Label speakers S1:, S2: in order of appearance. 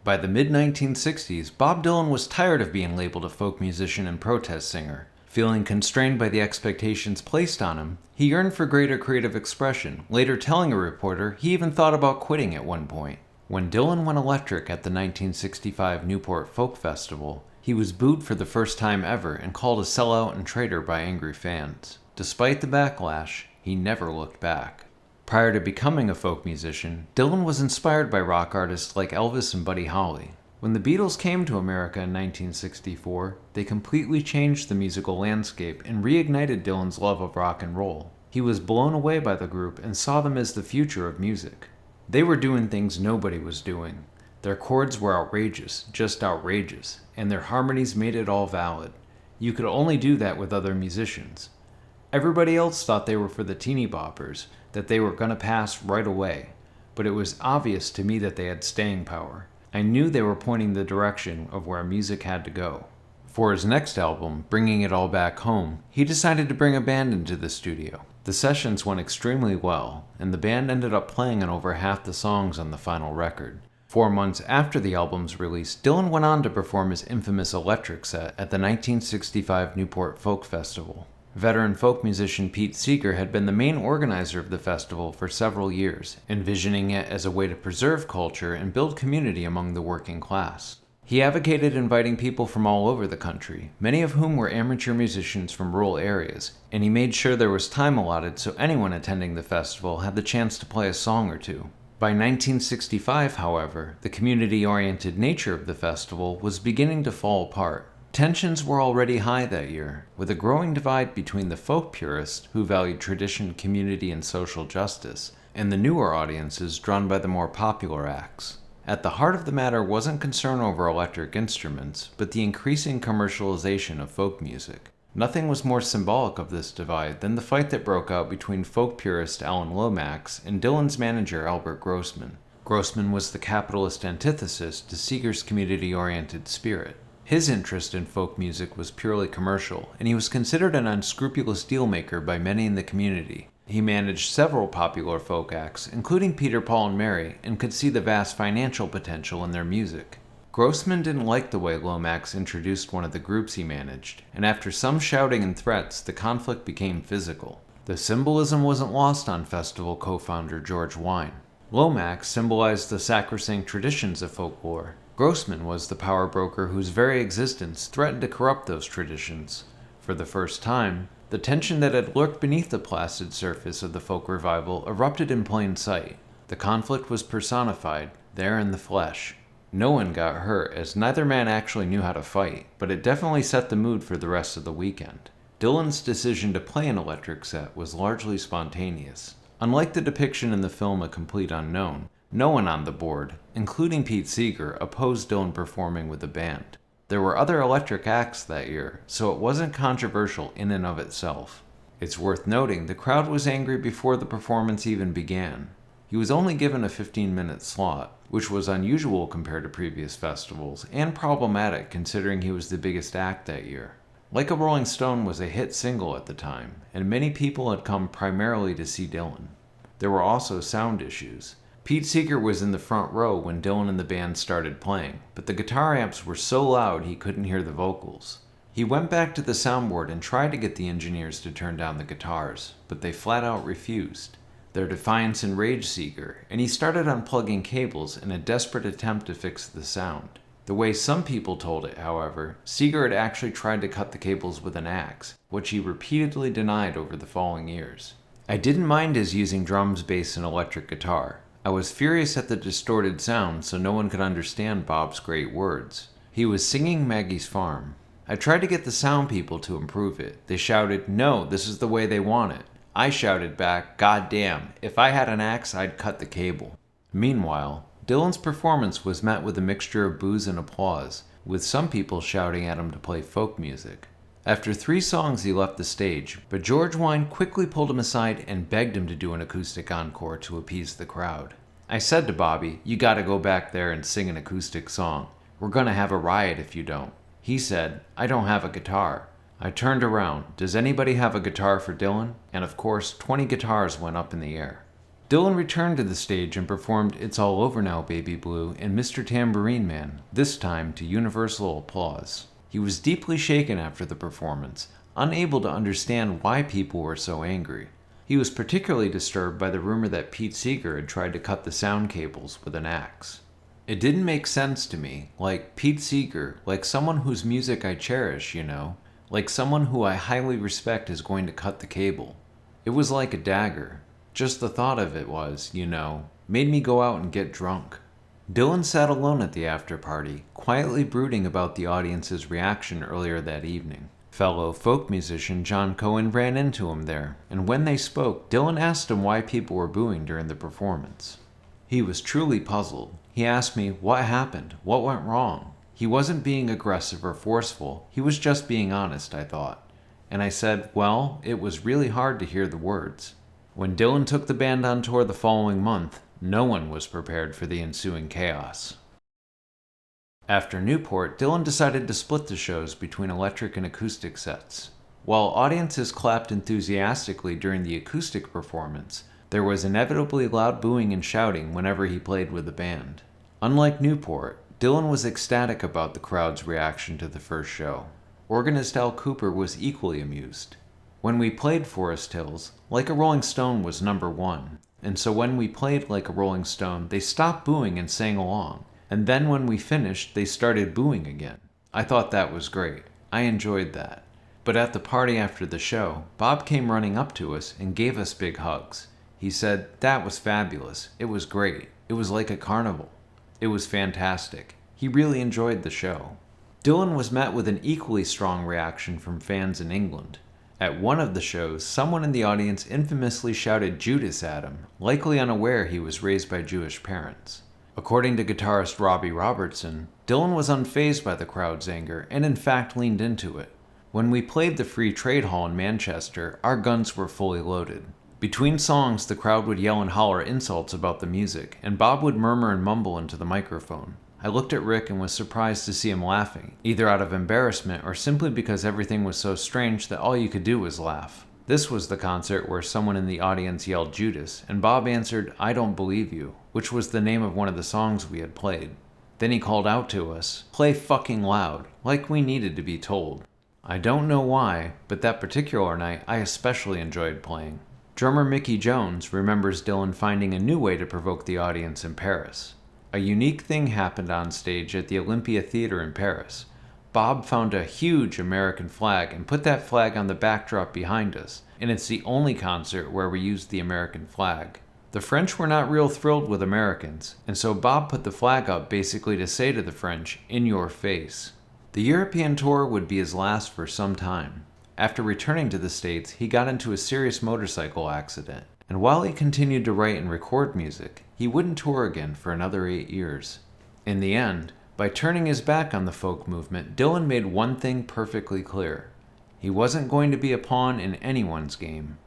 S1: By the mid-1960s, Bob Dylan was tired of being labeled a folk musician and protest singer. Feeling constrained by the expectations placed on him, he yearned for greater creative expression, later telling a reporter he even thought about quitting at one point. When Dylan went electric at the 1965 Newport Folk Festival, he was booed for the first time ever and called a sellout and traitor by angry fans. Despite the backlash, he never looked back. Prior to becoming a folk musician, Dylan was inspired by rock artists like Elvis and Buddy Holly. When the Beatles came to America in 1964, they completely changed the musical landscape and reignited Dylan's love of rock and roll. He was blown away by the group and saw them as the future of music. They were doing things nobody was doing. Their chords were outrageous, just outrageous, and their harmonies made it all valid. You could only do that with other musicians. Everybody else thought they were for the teeny boppers, that they were going to pass right away, but it was obvious to me that they had staying power. I knew they were pointing the direction of where music had to go. For his next album, Bringing It All Back Home, he decided to bring a band into the studio. The sessions went extremely well, and the band ended up playing on over half the songs on the final record. 4 months after the album's release, Dylan went on to perform his infamous electric set at the 1965 Newport Folk Festival. Veteran folk musician Pete Seeger had been the main organizer of the festival for several years, envisioning it as a way to preserve culture and build community among the working class. He advocated inviting people from all over the country, many of whom were amateur musicians from rural areas, and he made sure there was time allotted so anyone attending the festival had the chance to play a song or two. By 1965, however, the community-oriented nature of the festival was beginning to fall apart. Tensions were already high that year, with a growing divide between the folk purists who valued tradition, community, and social justice, and the newer audiences drawn by the more popular acts. At the heart of the matter wasn't concern over electric instruments, but the increasing commercialization of folk music. Nothing was more symbolic of this divide than the fight that broke out between folk purist Alan Lomax and Dylan's manager Albert Grossman. Grossman was the capitalist antithesis to Seeger's community-oriented spirit. His interest in folk music was purely commercial, and he was considered an unscrupulous dealmaker by many in the community. He managed several popular folk acts, including Peter, Paul, and Mary, and could see the vast financial potential in their music. Grossman didn't like the way Lomax introduced one of the groups he managed, and after some shouting and threats, the conflict became physical. The symbolism wasn't lost on festival co-founder George Wine. Lomax symbolized the sacrosanct traditions of folklore. Grossman was the power broker whose very existence threatened to corrupt those traditions. For the first time, the tension that had lurked beneath the placid surface of the folk revival erupted in plain sight. The conflict was personified, there in the flesh. No one got hurt, as neither man actually knew how to fight, but it definitely set the mood for the rest of the weekend. Dylan's decision to play an electric set was largely spontaneous. Unlike the depiction in the film A Complete Unknown, no one on the board, including Pete Seeger, opposed Dylan performing with the band. There were other electric acts that year, so it wasn't controversial in and of itself. It's worth noting the crowd was angry before the performance even began. He was only given a 15-minute slot, which was unusual compared to previous festivals, and problematic considering he was the biggest act that year. Like a Rolling Stone was a hit single at the time, and many people had come primarily to see Dylan. There were also sound issues. Pete Seeger was in the front row when Dylan and the band started playing, but the guitar amps were so loud he couldn't hear the vocals. He went back to the soundboard and tried to get the engineers to turn down the guitars, but they flat out refused. Their defiance enraged Seeger, and he started unplugging cables in a desperate attempt to fix the sound. The way some people told it, however, Seeger had actually tried to cut the cables with an axe, which he repeatedly denied over the following years. I didn't mind his using drums, bass, and electric guitar. I was furious at the distorted sound so no one could understand Bob's great words. He was singing Maggie's Farm. I tried to get the sound people to improve it. They shouted, "No, this is the way they want it." I shouted back, "God damn, if I had an axe, I'd cut the cable." Meanwhile, Dylan's performance was met with a mixture of boos and applause, with some people shouting at him to play folk music. After 3 songs he left the stage, but George Wine quickly pulled him aside and begged him to do an acoustic encore to appease the crowd. I said to Bobby, "You gotta go back there and sing an acoustic song. We're gonna have a riot if you don't." He said, "I don't have a guitar." I turned around, "Does anybody have a guitar for Dylan?" And of course, 20 guitars went up in the air. Dylan returned to the stage and performed It's All Over Now, Baby Blue and Mr. Tambourine Man, this time to universal applause. He was deeply shaken after the performance, unable to understand why people were so angry. He was particularly disturbed by the rumor that Pete Seeger had tried to cut the sound cables with an axe. It didn't make sense to me, like Pete Seeger, like someone whose music I cherish, like someone who I highly respect is going to cut the cable. It was like a dagger. Just the thought of it was, made me go out and get drunk. Dylan sat alone at the after party, quietly brooding about the audience's reaction earlier that evening. Fellow folk musician John Cohen ran into him there, and when they spoke, Dylan asked him why people were booing during the performance. He was truly puzzled. He asked me, what happened? What went wrong? He wasn't being aggressive or forceful, he was just being honest, I thought. And I said, well, it was really hard to hear the words. When Dylan took the band on tour the following month, no one was prepared for the ensuing chaos. After Newport, Dylan decided to split the shows between electric and acoustic sets. While audiences clapped enthusiastically during the acoustic performance, there was inevitably loud booing and shouting whenever he played with the band. Unlike Newport, Dylan was ecstatic about the crowd's reaction to the first show. Organist Al Cooper was equally amused. When we played Forest Hills, Like a Rolling Stone was number 1, and so when we played Like a Rolling Stone, they stopped booing and sang along, and then when we finished, they started booing again. I thought that was great. I enjoyed that. But at the party after the show, Bob came running up to us and gave us big hugs. He said, that was fabulous. It was great. It was like a carnival. It was fantastic. He really enjoyed the show. Dylan was met with an equally strong reaction from fans in England. At one of the shows, someone in the audience infamously shouted Judas at him, likely unaware he was raised by Jewish parents. According to guitarist Robbie Robertson, Dylan was unfazed by the crowd's anger and in fact leaned into it. When we played the Free Trade Hall in Manchester, our guns were fully loaded. Between songs, the crowd would yell and holler insults about the music, and Bob would murmur and mumble into the microphone. I looked at Rick and was surprised to see him laughing, either out of embarrassment or simply because everything was so strange that all you could do was laugh. This was the concert where someone in the audience yelled Judas, and Bob answered, I don't believe you, which was the name of one of the songs we had played. Then he called out to us, play fucking loud, like we needed to be told. I don't know why, but that particular night I especially enjoyed playing. Drummer Mickey Jones remembers Dylan finding a new way to provoke the audience in Paris. A unique thing happened on stage at the Olympia Theater in Paris. Bob found a huge American flag and put that flag on the backdrop behind us, and it's the only concert where we used the American flag. The French were not real thrilled with Americans, and so Bob put the flag up basically to say to the French, in your face. The European tour would be his last for some time. After returning to the States, he got into a serious motorcycle accident, and while he continued to write and record music, he wouldn't tour again for another 8 years. In the end, by turning his back on the folk movement, Dylan made one thing perfectly clear. He wasn't going to be a pawn in anyone's game.